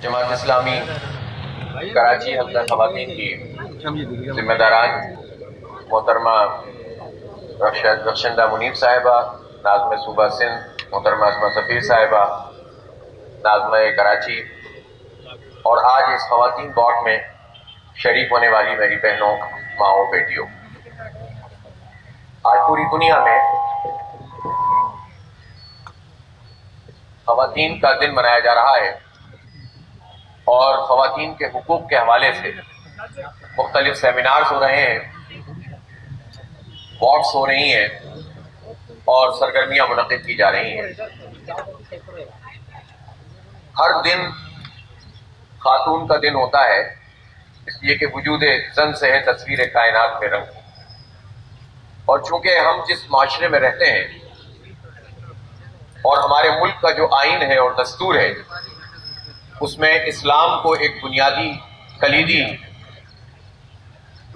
جماعت اسلامی کراچی حلقہ خواتین کی ذمہ داران محترمہ رخشندہ منیب صاحبہ، ناظم صوبہ سندھ محترمہ اسما سفیر صاحبہ، ناظمہ کراچی، اور آج اس خواتین بورڈ میں شریک ہونے والی میری بہنوں، ماؤں، بیٹیوں، آج پوری دنیا میں خواتین کا دن منایا جا رہا ہے اور خواتین کے حقوق کے حوالے سے مختلف سیمینارز ہو رہے ہیں، واکس ہو رہی ہیں اور سرگرمیاں منعقد کی جا رہی ہیں۔ ہر دن خاتون کا دن ہوتا ہے، اس لیے کہ وجود زن سے ہے تصویر کائنات میں رنگ، اور چونکہ ہم جس معاشرے میں رہتے ہیں اور ہمارے ملک کا جو آئین ہے اور دستور ہے، اس میں اسلام کو ایک بنیادی کلیدی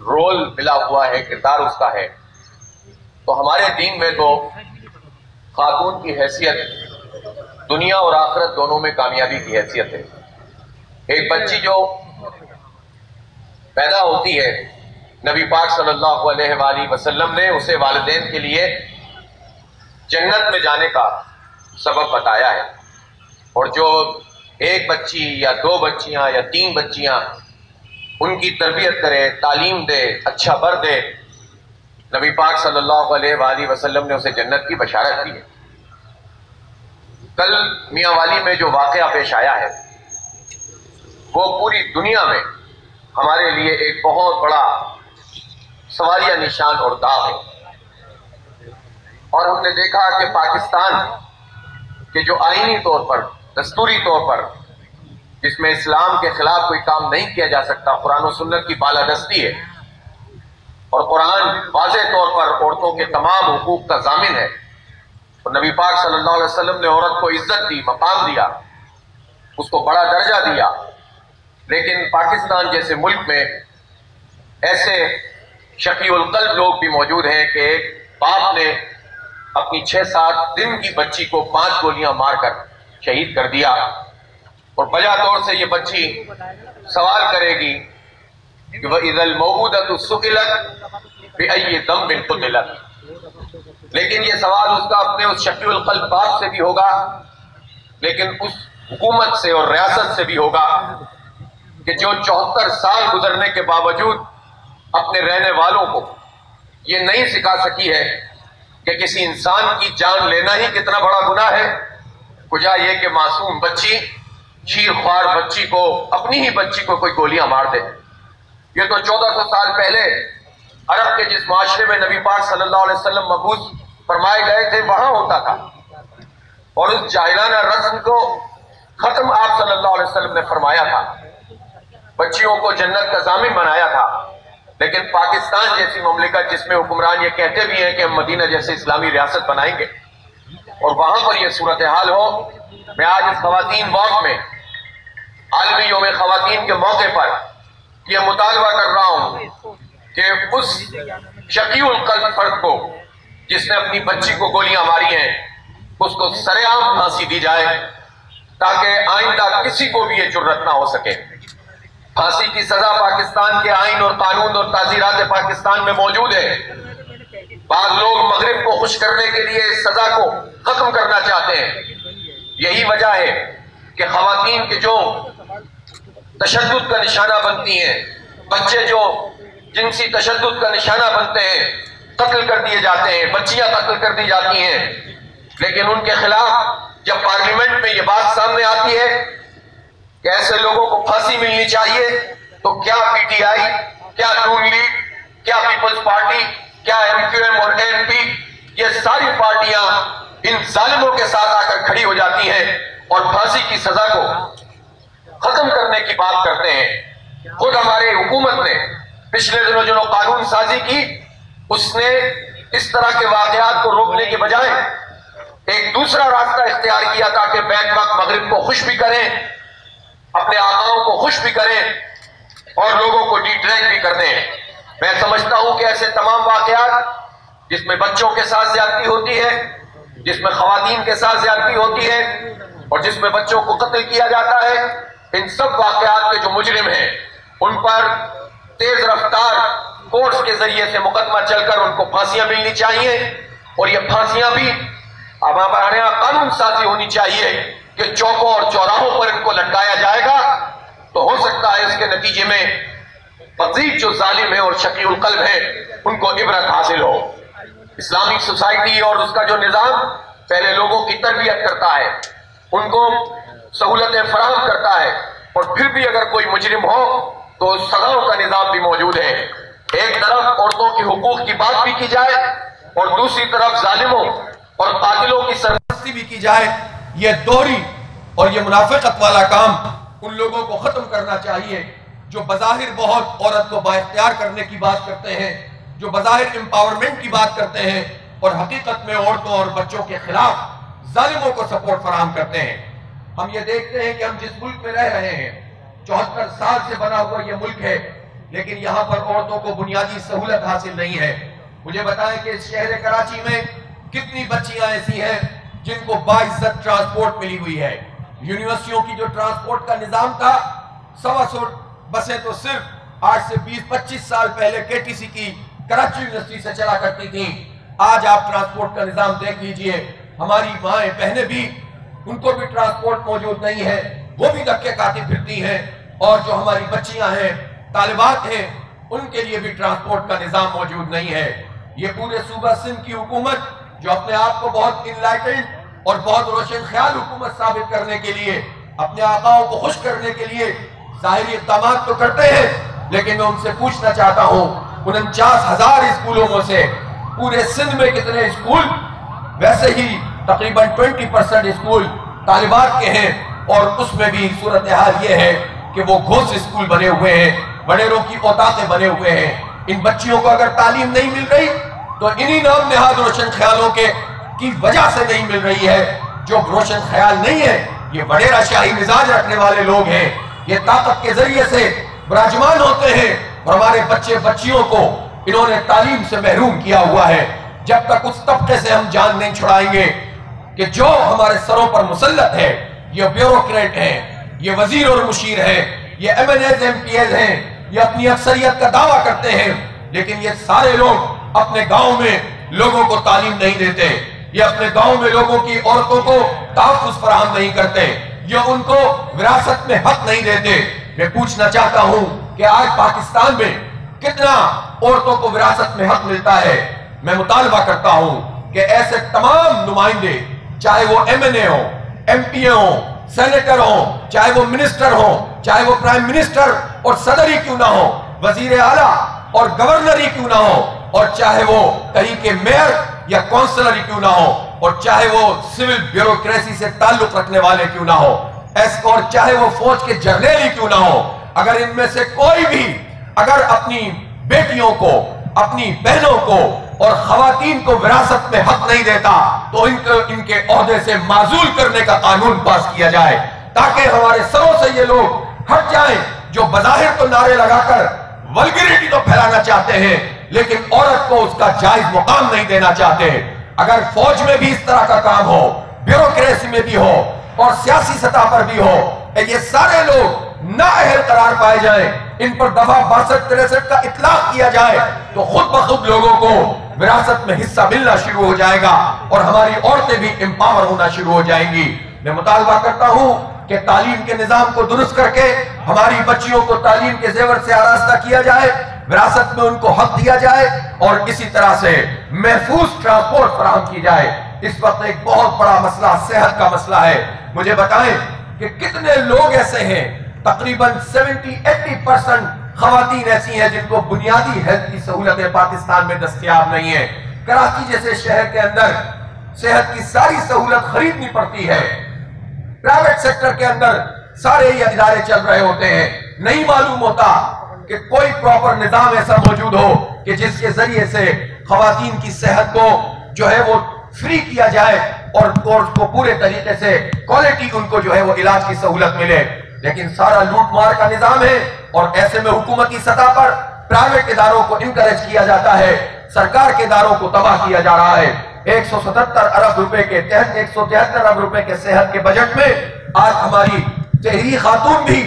رول ملا ہوا ہے، کردار اس کا ہے، تو ہمارے دین میں تو خاتون کی حیثیت دنیا اور آخرت دونوں میں کامیابی کی حیثیت ہے۔ ایک بچی جو پیدا ہوتی ہے، نبی پاک صلی اللہ علیہ وآلہ وسلم نے اسے والدین کے لیے جنت میں جانے کا سبب بتایا ہے، اور جو ایک بچی یا دو بچیاں یا تین بچیاں ان کی تربیت کرے، تعلیم دے، اچھا بر دے، نبی پاک صلی اللہ علیہ وآلہ وسلم نے اسے جنت کی بشارت دی ہے۔ کل میاں والی میں جو واقعہ پیش آیا ہے وہ پوری دنیا میں ہمارے لیے ایک بہت بڑا سوالیہ نشان اور داغ ہے، اور ہم نے دیکھا کہ پاکستان کے جو آئینی طور پر، دستوری طور پر، جس میں اسلام کے خلاف کوئی کام نہیں کیا جا سکتا، قرآن و سنت کی بالادستی ہے، اور قرآن واضح طور پر عورتوں کے تمام حقوق کا ضامن ہے، اور نبی پاک صلی اللہ علیہ وسلم نے عورت کو عزت دی، مقام دیا، اس کو بڑا درجہ دیا، لیکن پاکستان جیسے ملک میں ایسے شقی القلب لوگ بھی موجود ہیں کہ ایک باپ نے اپنی 6-7 دن کی بچی کو 5 گولیاں مار کر شہید کر دیا، اور بجا طور سے یہ بچی سوال کرے گی کہ وَإِذَا الْمَوْءُودَةُ سُئِلَتْ بِأَيِّ ذَنبٍ قُتِلَتْ، لیکن یہ سوال اس کا اپنے اس شقی القلب باپ سے بھی ہوگا، لیکن اس حکومت سے اور ریاست سے بھی ہوگا کہ جو 74 سال گزرنے کے باوجود اپنے رہنے والوں کو یہ نہیں سکھا سکی ہے کہ کسی انسان کی جان لینا ہی کتنا بڑا گناہ ہے، کجا یہ کہ معصوم بچی، شیر خوار بچی کو، اپنی ہی بچی کو کوئی گولیاں مار دے۔ یہ تو 1400 سال پہلے عرب کے جس معاشرے میں نبی پاک صلی اللہ علیہ وسلم مبعوث فرمائے گئے تھے وہاں ہوتا تھا، اور اس جاہلانہ رسم کو ختم آپ صلی اللہ علیہ وسلم نے فرمایا تھا، بچیوں کو جنت کا ضامن بنایا تھا۔ لیکن پاکستان جیسی مملکت جس میں حکمران یہ کہتے بھی ہیں کہ ہم مدینہ جیسے اسلامی ریاست بنائیں گے، اور وہاں پر یہ صورتحال ہو، میں آج اس خواتین واک میں عالمی یوم خواتین کے موقع پر یہ مطالبہ کر رہا ہوں کہ اس شقی القلب فرد کو جس نے اپنی بچی کو گولیاں ماری ہیں، اس کو سر عام پھانسی دی جائے تاکہ آئندہ کسی کو بھی یہ جرأت نہ ہو سکے۔ پھانسی کی سزا پاکستان کے آئین اور قانون اور تعزیرات پاکستان میں موجود ہے۔ بعض لوگ مغرب کو خوش کرنے کے لیے اس سزا کو ختم کرنا چاہتے ہیں۔ یہی وجہ ہے کہ خواتین کے جو تشدد کا نشانہ بنتی ہیں، بچے جو جنسی تشدد کا نشانہ بنتے ہیں، قتل کر دیے جاتے ہیں، بچیاں قتل کر دی جاتی ہیں، لیکن ان کے خلاف جب پارلیمنٹ میں یہ بات سامنے آتی ہے کہ ایسے لوگوں کو پھانسی ملنی چاہیے، تو کیا پی ٹی آئی، کیا نون لیگ، کیا پیپلز پارٹی، کیا ایم کیو ایم اور اے این پی، یہ ساری پارٹیاں ان ظالموں کے ساتھ آ کر کھڑی ہو جاتی ہیں اور پھانسی کی سزا کو ختم کرنے کی بات کرتے ہیں۔ خود ہمارے حکومت نے پچھلے دنوں جو قانون سازی کی، اس نے اس طرح کے واقعات کو روکنے کے بجائے ایک دوسرا راستہ اختیار کیا تاکہ بیک وقت مغرب کو خوش بھی کریں، اپنے آقاؤں کو خوش بھی کریں اور لوگوں کو ڈی ٹریک بھی کر دیں۔ میں سمجھتا ہوں کہ ایسے تمام واقعات جس میں بچوں کے ساتھ زیادتی ہوتی ہے، جس میں خواتین کے ساتھ زیادتی ہوتی ہے، اور جس میں بچوں کو قتل کیا جاتا ہے، ان سب واقعات کے جو مجرم ہیں ان پر تیز رفتار کورٹس کے ذریعے سے مقدمہ چل کر ان کو پھانسیاں ملنی چاہیے، اور یہ پھانسیاں بھی اب ہمارے یہاں قانون سازی ہونی چاہیے کہ چوکوں اور چوراہوں پر ان کو لٹکایا جائے گا، تو ہو سکتا ہے اس کے نتیجے میں مزید جو ظالم ہیں اور شقی القلب ہیں ان کو عبرت حاصل ہو۔ اسلامک سوسائٹی اور اس کا جو نظام پہلے لوگوں کی تربیت کرتا ہے، ان کو سہولتیں فراہم کرتا ہے، اور پھر بھی اگر کوئی مجرم ہو تو سزاؤں کا نظام بھی موجود ہے۔ ایک طرف عورتوں کے حقوق کی بات بھی کی جائے اور دوسری طرف ظالموں اور قاتلوں کی سرپرستی بھی کی جائے۔ یہ دوہری اور یہ منافقت والا کام ان لوگوں کو ختم کرنا چاہیے جو بظاہر بہت عورت کو بااختیار کرنے کی بات کرتے ہیں، جو بظاہر امپاورمنٹ کی بات کرتے ہیں، اور حقیقت میں عورتوں اور بچوں کے خلاف ظالموں کو سپورٹ فراہم کرتے ہیں۔ ہم یہ دیکھتے ہیں کہ ہم جس ملک میں رہ رہے ہیں 74 سال سے بنا ہوا یہ ملک ہے، لیکن یہاں پر عورتوں کو بنیادی سہولت حاصل نہیں ہے۔ مجھے بتائیں کہ اس شہر کراچی میں کتنی بچیاں ایسی ہیں جن کو باعزت ٹرانسپورٹ ملی ہوئی ہے۔ یونیورسٹیوں کی جو ٹرانسپورٹ کا نظام تھا، 125 بسیں تو صرف آج سے 20-25 سال پہلے KTC کی کراچی یونیورسٹی سے چلا کرتی تھیں۔ آج آپ ٹرانسپورٹ کا نظام دیکھ لیجئے، ہماری مائیں بہنیں بھی، ان کو بھی ٹرانسپورٹ موجود نہیں ہے، وہ بھی دھکے کھاتی پھرتی ہیں، اور جو ہماری بچیاں ہیں، طالبات ہیں، ان کے لیے بھی ٹرانسپورٹ کا نظام موجود نہیں ہے۔ یہ پورے صوبہ سندھ کی حکومت جو اپنے آپ کو بہت انلائٹنڈ اور بہت روشن خیال حکومت ثابت کرنے کے لیے، اپنے آقاؤں کو خوش کرنے کے لیے ظاہری اقدامات تو کرتے ہیں، لیکن میں ان سے پوچھنا چاہتا ہوں 49,000 اسکولوں میں سے پورے سندھ میں کتنے اسکول، ویسے ہی تقریباً 20% اسکول طالبات کے ہیں، اور اس میں بھی صورتحال یہ ہے کہ وہ گھوس اسکول بنے ہوئے ہیں، وڈیروں کی اوتاقیں بنے ہوئے ہیں۔ ان بچیوں کو اگر تعلیم نہیں مل رہی تو انہی نام نہاد روشن خیالوں کی وجہ سے نہیں مل رہی ہے۔ جو روشن خیال نہیں ہے، یہ وڈیرہ شاہی مزاج رکھنے والے لوگ ہیں، یہ طاقت کے ذریعے سے براجمان ہوتے ہیں، اور ہمارے بچے بچیوں کو انہوں نے تعلیم سے محروم کیا ہوا ہے۔ جب تک اس طبقے سے ہم جان نہیں چھڑائیں گے کہ جو ہمارے سروں پر مسلط ہے، یہ بیوروکریٹ ہیں، یہ وزیر اور مشیر ہیں، یہ MNAs MPs ہیں، یہ اپنی اکثریت کا دعویٰ کرتے ہیں، لیکن یہ سارے لوگ اپنے گاؤں میں لوگوں کو تعلیم نہیں دیتے، یہ اپنے گاؤں میں لوگوں کی عورتوں کو تحفظ فراہم نہیں کرتے، یہ ان کو وراثت میں حق نہیں دیتے۔ میں پوچھنا چاہتا ہوں کہ آج پاکستان میں کتنا عورتوں کو وراثت میں حق ملتا ہے؟ میں مطالبہ کرتا ہوں کہ ایسے تمام نمائندے، چاہے وہ MNA ہوں، MP ہوں، سینیٹر ہوں، چاہے وہ منسٹر ہوں، چاہے وہ پرائم منسٹر اور صدر ہی کیوں نہ ہو، وزیر اعلیٰ اور گورنر ہی کیوں نہ ہو، اور چاہے وہ کہیں کے میئر یا کونسلر ہی کیوں نہ ہو، اور چاہے وہ سول بیوروکریسی سے تعلق رکھنے والے کیوں نہ ہو، اور چاہے وہ فوج کے جرنیل ہی کیوں نہ ہو، اگر ان میں سے کوئی بھی اگر اپنی بیٹیوں کو، اپنی بہنوں کو اور خواتین کو وراثت میں حق نہیں دیتا تو ان کے عہدے سے معزول کرنے کا قانون پاس کیا جائے، تاکہ ہمارے سروں سے یہ لوگ ہٹ جائیں جو بظاہر تو نعرے لگا کر ولگریٹی تو پھیلانا چاہتے ہیں، لیکن عورت کو اس کا جائز مقام نہیں دینا چاہتے۔ اگر فوج میں بھی اس طرح کا کام ہو، بیوروکریسی میں بھی ہو، اور سیاسی سطح پر بھی ہو، یہ سارے لوگ نااہل قرار پائے جائیں، ان پر دفعہ 62-63 کا اطلاق کیا جائے تو خود بخود لوگوں کو وراثت میں حصہ ملنا شروع ہو جائے گا، اور ہماری عورتیں بھی امپاور ہونا شروع ہو جائیں گی۔ میں مطالبہ کرتا ہوں کہ تعلیم کے نظام کو درست کر کے ہماری بچیوں کو تعلیم کے زیور سے آراستہ کیا جائے، وراثت میں ان کو حق دیا جائے، اور اسی طرح سے محفوظ ٹرانسپورٹ فراہم کی جائے۔ اس وقت ایک بہت بڑا مسئلہ صحت کا مسئلہ ہے۔ مجھے بتائیں کہ کتنے لوگ ایسے ہیں، تقریباً 70-80% خواتین ایسی ہیں جن کو بنیادی ہیلتھ کی سہولتیں پاکستان میں دستیاب نہیں ہیں۔ کراچی جیسے شہر کے اندر صحت کی ساری سہولت خریدنی پڑتی ہے، پرائیویٹ سیکٹر کے اندر سارے یہ ادارے چل رہے ہوتے ہیں، نہیں معلوم ہوتا کہ کوئی پراپر نظام ایسا موجود ہو کہ جس کے ذریعے سے خواتین کی صحت کو جو ہے وہ فری کیا جائے، اور کو پورے طریقے سے کوالٹی ان کو جو ہے وہ علاج کی سہولت ملے۔ لیکن سارا لوٹ مار کا نظام ہے، اور ایسے میں حکومتی سطح پر پرائیویٹ اداروں کو انکریج کیا جاتا ہے، سرکار کے اداروں کو تباہ کیا جا رہا ہے۔ 177 ارب روپے کے 173 ارب روپے کے صحت کے بجٹ میں آج ہماری تحریری خاتون بھی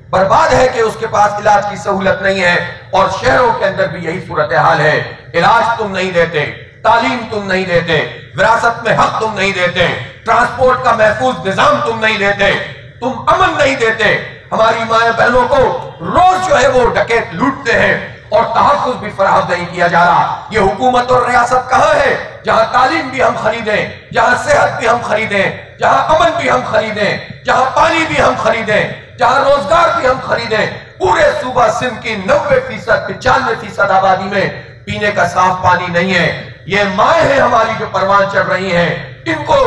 برباد ہے کہ اس کے پاس علاج کی سہولت نہیں ہے، اور شہروں کے اندر بھی یہی صورتحال ہے۔ علاج تم نہیں دیتے، تعلیم تم نہیں دیتے، وراثت میں حق تم نہیں دیتے، ٹرانسپورٹ کا محفوظ نظام تم نہیں دیتے، تم امن نہیں دیتے۔ ہماری مائیں بہنوں کو روز جو ہے وہ ڈکیت لوٹتے ہیں اور تحفظ بھی فراہم نہیں کیا جا رہا۔ یہ حکومت اور ریاست کہاں ہے جہاں تعلیم بھی ہم خریدیں، جہاں صحت بھی ہم خریدیں، جہاں امن بھی ہم خریدیں، جہاں پانی بھی ہم خریدیں، جہاں روزگار بھی ہم خریدیں؟ پورے صوبہ سندھ کی 90%، 95% آبادی میں پینے کا صاف پانی نہیں ہے۔ یہ مائیں ہیں ہماری جو پروان چڑھ رہی ہیں، ان کو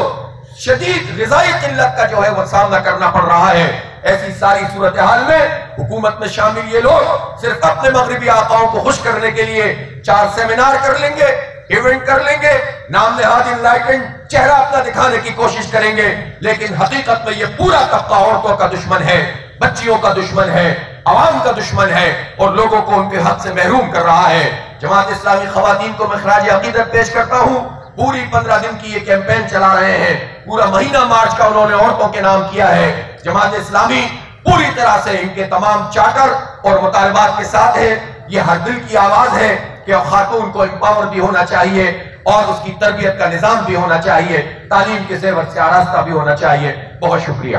شدید غذائی قلت کا جو ہے وہ سامنا کرنا پڑ رہا ہے۔ ایسی ساری صورتحال میں حکومت میں شامل یہ لوگ صرف اپنے مغربی آقاؤں کو خوش کرنے کے لیے 4 سیمینار کر لیں گے، ایونٹ کر لیں گے، نام نہاد انلائٹنڈ چہرہ اپنا دکھانے کی کوشش کریں گے، لیکن حقیقت میں یہ پورا طبقہ عورتوں کا دشمن ہے، بچیوں کا دشمن ہے، عوام کا دشمن ہے، اور لوگوں کو ان کے حق سے محروم کر رہا ہے۔ جماعت اسلامی خواتین کو میں خراج عقیدت پیش کرتا ہوں۔ پوری 15 دن کی یہ کیمپین چلا رہے ہیں، پورا مہینہ مارچ کا انہوں نے عورتوں کے نام کیا ہے۔ جماعت اسلامی پوری طرح سے ان کے تمام چارٹر اور مطالبات کے ساتھ ہے۔ یہ ہر دل کی آواز ہے کہ خاتون کو امپاور بھی ہونا چاہیے، اور اس کی تربیت کا نظام بھی ہونا چاہیے، تعلیم کے زیور سے آراستہ بھی ہونا چاہیے۔ بہت شکریہ۔